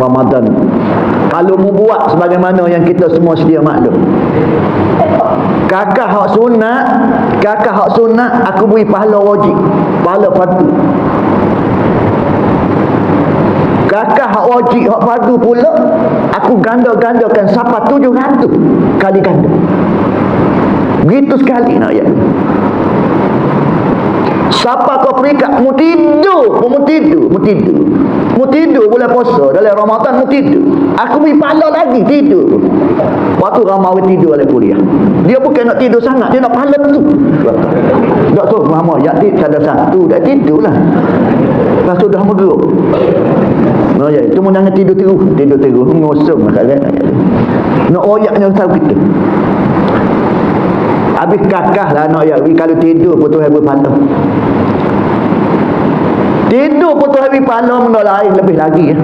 Ramadan. Kalau mu buat sebagaimana yang kita semua sedia maklum. Kakak hak sunat aku beri pahala wajib, pahala fardu. Kakak hak wajib, hak fardu pula aku ganda-gandakan sampai 700 kali ganda. Begitu sekali nak ayat. Siapa kau perikat mu tidur bulan puasa dalam Ramadan mu tidur, aku beri pahala lagi tidur. Waktu ramai tidur dalam kuliah, dia bukan nak tidur sangat, dia nak pahala tu. Tak tahu ramai jadi ada satu dah tidur lah, lepas tu dah meruk. Nah ya, cuma jangan tidur terus ngosong masalah. Nak oyaknya tahu kita. Habis kakah lah nak ya, kalau tidur pun Tuhan berpahala. Tidur pun Tuhan berpahala, benda lain lebih lagi ya.